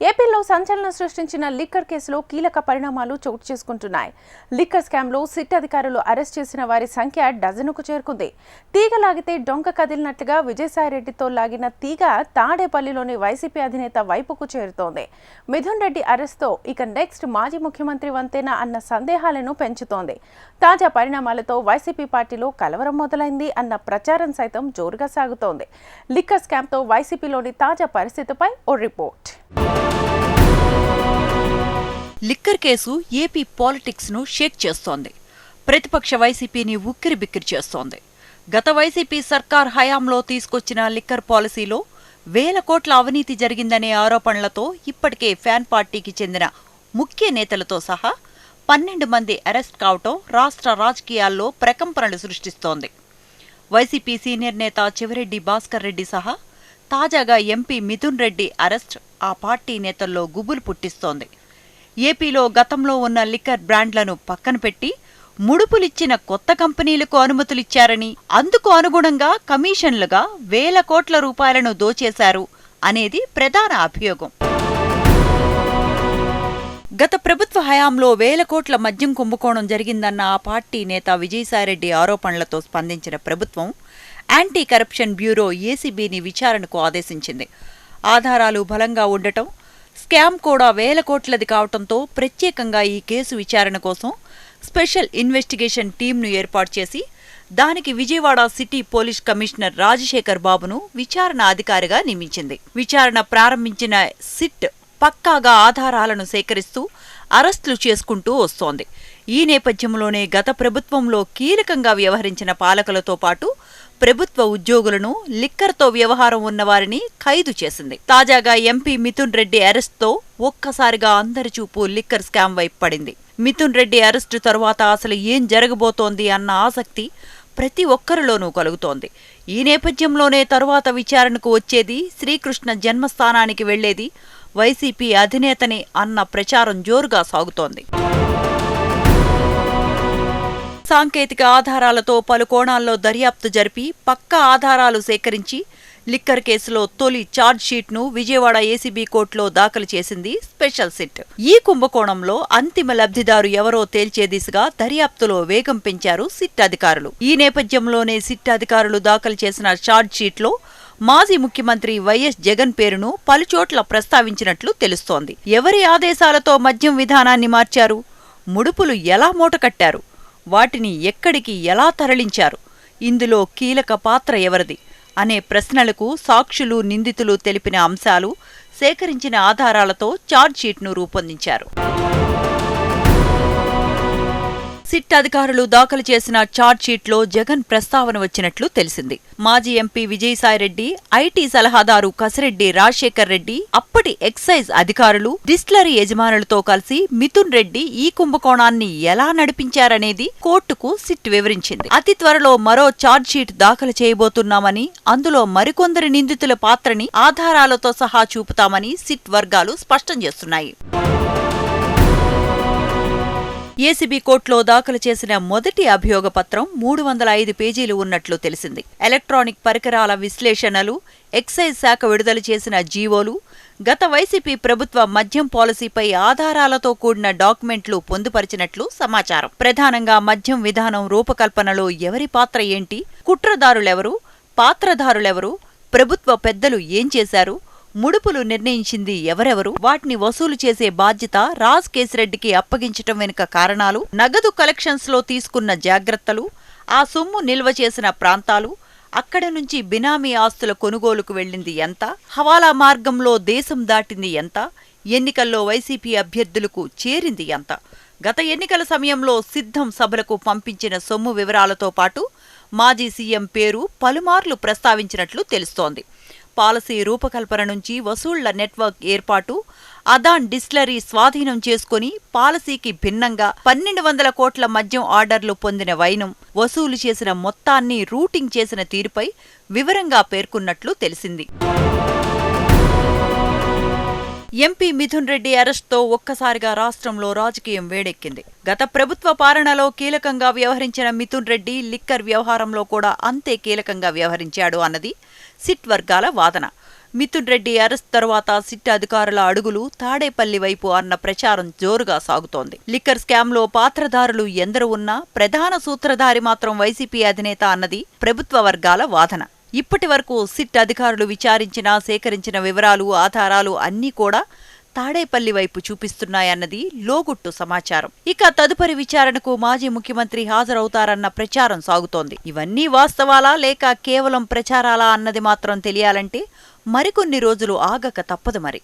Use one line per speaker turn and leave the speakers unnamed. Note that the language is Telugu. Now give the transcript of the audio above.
ఏపీలో సంచలనం సృష్టించిన లిక్కర్ కేసులో కీలక పరిణామాలు చోటు చేసుకుంటున్నాయి. లిక్కర్ స్కామ్లో సిట్ అధికారులు అరెస్ట్ చేసిన వారి సంఖ్య డజనుకు చేరుకుంది. తీగ లాగితే డొంక కదిలినట్లుగా విజయసాయిరెడ్డితో లాగిన తీగ తాడేపల్లిలోని వైసీపీ అధినేత వైపుకు చేరుతోంది. మిథున్ రెడ్డి అరెస్ట్తో ఇక నెక్స్ట్ మాజీ ముఖ్యమంత్రి వంతేనా అన్న సందేహాలను పెంచుతోంది. తాజా పరిణామాలతో వైసీపీ పార్టీలో కలవరం మొదలైంది అన్న ప్రచారం సైతం జోరుగా సాగుతోంది. లిక్కర్ స్కామ్తో వైసీపీలోని తాజా పరిస్థితిపై ఓ report.
Liquor case AP politics ను షేక్ చేస్తోంది. ప్రతిపక్ష వైసీపీని ఉక్కిరిబిక్కిరి చేస్తోంది. గత వైసీపీ సర్కార్ హయాంలో తీసుకొచ్చిన లిక్కర్ పాలసీలో వేల కోట్ల అవినీతి జరిగిందనే ఆరోపణలతో ఇప్పటికే ఫ్యాన్ పార్టీకి చెందిన ముఖ్య నేతలతో సహా 12 మంది అరెస్ట్ కావటం రాష్ట్ర రాజకీయాల్లో ప్రకంపనలు సృష్టిస్తోంది. వైసీపీ సీనియర్ నేత చెవిరెడ్డి భాస్కర్ రెడ్డి సహా తాజాగా ఎంపీ మిథున్ రెడ్డి అరెస్ట్ ఆ పార్టీ నేతల్లో గుబులు పుట్టిస్తోంది. ఏపీలో గతంలో ఉన్న లిక్కర్ బ్రాండ్లను పక్కన పెట్టి ముడుపులిచ్చిన కొత్త కంపెనీలకు అనుమతులిచ్చారని, అందుకు అనుగుణంగా కమిషన్లుగా వేల కోట్ల రూపాయలను దోచేశారు అనేది ప్రధాన అభియోగం. గత ప్రభుత్వ హయాంలో వేల కోట్ల మద్యం కుంభకోణం జరిగిందన్న ఆ పార్టీ నేత విజయసాయిరెడ్డి ఆరోపణలతో స్పందించిన ప్రభుత్వం యాంటీ కరప్షన్ బ్యూరో ఏసీబీని విచారణకు ఆదేశించింది. ఆధారాలు బలంగా ఉండటం, స్కామ్ కూడా వేల కోట్లది కావటంతో ప్రత్యేకంగా ఈ కేసు విచారణ కోసం స్పెషల్ ఇన్వెస్టిగేషన్ టీంను ఏర్పాటు చేసి దానికి Vijayawada city police commissioner Rajasekhar బాబును విచారణ అధికారిగా నియమించింది. విచారణ ప్రారంభించిన సిట్ పక్కాగా ఆధారాలను సేకరిస్తూ అరెస్టులు చేసుకుంటూ వస్తోంది. ఈ నేపథ్యంలోనే గత ప్రభుత్వంలో కీలకంగా వ్యవహరించిన పాలకులతో పాటు ప్రభుత్వ ఉద్యోగులను, లిక్కర్తో వ్యవహారం ఉన్నవారిని ఖైదు చేసింది. తాజాగా ఎంపీ మిథున్ రెడ్డి అరెస్ట్తో ఒక్కసారిగా అందరి చూపు లిక్కర్ స్కామ్ వైపు పడింది. మిథున్ రెడ్డి అరెస్టు తరువాత అసలు ఏం జరగబోతోంది అన్న ఆసక్తి ప్రతి ఒక్కరిలోనూ కలుగుతోంది. ఈ నేపథ్యంలోనే తరువాత విచారణకు వచ్చేది, శ్రీకృష్ణ జన్మస్థానానికి వెళ్లేది వైసీపీ అధినేతనే అన్న ప్రచారం జోరుగా సాగుతోంది. సాంకేతిక ఆధారాలతో పలు కోణాల్లో దర్యాప్తు జరిపి పక్కా ఆధారాలు సేకరించి లిక్కర్ కేసులో తొలి ఛార్జ్ షీట్ను విజయవాడ ఏసీబీ కోర్టులో దాఖలు చేసింది స్పెషల్ సిట్. ఈ కుంభకోణంలో అంతిమ లబ్ధిదారు ఎవరో తేల్చే దిశగా దర్యాప్తులో వేగం పెంచారు సిట్ అధికారులు. ఈ నేపథ్యంలోనే సిట్ అధికారులు దాఖలు చేసిన ఛార్జ్ షీట్లో మాజీ ముఖ్యమంత్రి వైఎస్ జగన్ పేరును పలుచోట్ల ప్రస్తావించినట్లు తెలుస్తోంది. ఎవరి ఆదేశాలతో మద్యం విధానాన్ని మార్చారు, ముడుపులు ఎలా మూటకట్టారు, వాటిని ఎక్కడికి ఎలా తరలించారు, ఇందులో కీలక పాత్ర ఎవరిది అనే ప్రశ్నలకు సాక్షులు, నిందితులు తెలిపిన అంశాలు, సేకరించిన ఆధారాలతో ఛార్జ్షీట్ను రూపొందించారు. సిట్ అధికారులు దాఖలు చేసిన ఛార్జ్షీట్లో జగన్ ప్రస్తావన వచ్చినట్లు తెలిసింది. మాజీ ఎంపీ విజయసాయిరెడ్డి, ఐటీ సలహాదారు కసిరెడ్డి రాజశేఖర్ రెడ్డి, అప్పటి ఎక్సైజ్ అధికారులు, డిస్టిలరీ యజమానులతో కలిసి మిథున్ రెడ్డి ఈ కుంభకోణాన్ని ఎలా నడిపించారనేది కోర్టుకు సిట్ వివరించింది. అతి త్వరలో మరో ఛార్జ్షీట్ దాఖలు చేయబోతున్నామని, అందులో మరికొందరి నిందితుల పాత్రని ఆధారాలతో సహా చూపుతామని సిట్ వర్గాలు స్పష్టం చేస్తున్నాయి. ఏసీబీ కోర్టులో దాఖలు చేసిన మొదటి అభియోగ పత్రం 305 పేజీలు ఉన్నట్లు తెలిసింది. ఎలక్ట్రానిక్ పరికరాల విశ్లేషణలు, ఎక్సైజ్ శాఖ విడుదల చేసిన జీవోలు, గత వైసీపీ ప్రభుత్వ మద్యం పాలసీపై ఆధారాలతో కూడిన డాక్యుమెంట్లు పొందుపరిచినట్లు సమాచారం. ప్రధానంగా మద్యం విధానం రూపకల్పనలో ఎవరి పాత్ర ఏంటి, కుట్రదారులెవరు, పాత్రధారులెవరు, ప్రభుత్వ పెద్దలు ఏం చేశారు, ముడుపులు నిర్ణయించింది ఎవరెవరు, వాటిని వసూలు చేసే బాధ్యత రాజ్ కేసిరెడ్డికి అప్పగించటం వెనుక కారణాలు, నగదు కలెక్షన్స్ లో తీసుకున్న జాగ్రత్తలు, ఆ సొమ్ము నిల్వ చేసిన ప్రాంతాలు, అక్కడి నుంచి బినామీ ఆస్తుల కొనుగోలుకు వెళ్లింది ఎంత, హవాలా మార్గంలో దేశం దాటింది ఎంత, ఎన్నికల్లో వైసీపీ అభ్యర్థులకు చేరింది ఎంత, గత ఎన్నికల సమయంలో సిద్ధం సభలకు పంపించిన సొమ్ము వివరాలతో పాటు మాజీ సీఎం పేరు పలుమార్లు ప్రస్తావించినట్లు తెలుస్తోంది. పాలసీ రూపకల్పన నుంచి వసూళ్ల నెట్వర్క్ ఏర్పాటు, అదాన్ డిస్టిలరీ స్వాధీనం చేసుకుని పాలసీకి భిన్నంగా 1200 కోట్ల మద్యం ఆర్డర్లు పొందిన వైనం, వసూలు చేసిన మొత్తాన్ని రూటింగ్ చేసిన తీరుపై వివరంగా పేర్కొన్నట్లు తెలిసింది. ఎంపీ మిథున్ రెడ్డి అరెస్ట్తో ఒక్కసారిగా రాష్ట్రంలో రాజకీయం వేడెక్కింది. గత ప్రభుత్వ పాలనలో కీలకంగా వ్యవహరించిన మిథున్ రెడ్డి లిక్కర్ వ్యవహారంలో కూడా అంతే కీలకంగా వ్యవహరించాడు అన్నది సిట్ వర్గాల వాదన. మిథున్ రెడ్డి అరెస్ట్ తర్వాత సిట్ అధికారుల అడుగులు తాడేపల్లి వైపు అన్న ప్రచారం జోరుగా సాగుతోంది. లిక్కర్ స్కామ్లో పాత్రధారులు ఎందరు ఉన్నా ప్రధాన సూత్రధారి మాత్రం వైసీపీ అధినేత అన్నది ప్రభుత్వ వర్గాల వాదన. ఇప్పటి వరకు సిట్ అధికారులు విచారించిన, సేకరించిన వివరాలు, ఆధారాలు అన్నీ కూడా తాడేపల్లి వైపు చూపిస్తున్నాయన్నది లోగుట్టు సమాచారం. ఇక తదుపరి విచారణకు మాజీ ముఖ్యమంత్రి హాజరవుతారన్న ప్రచారం సాగుతోంది. ఇవన్నీ వాస్తవాలా లేక కేవలం ప్రచారాలా అన్నది మాత్రం తెలియాలంటే మరికొన్ని రోజులు ఆగక తప్పదు మరి.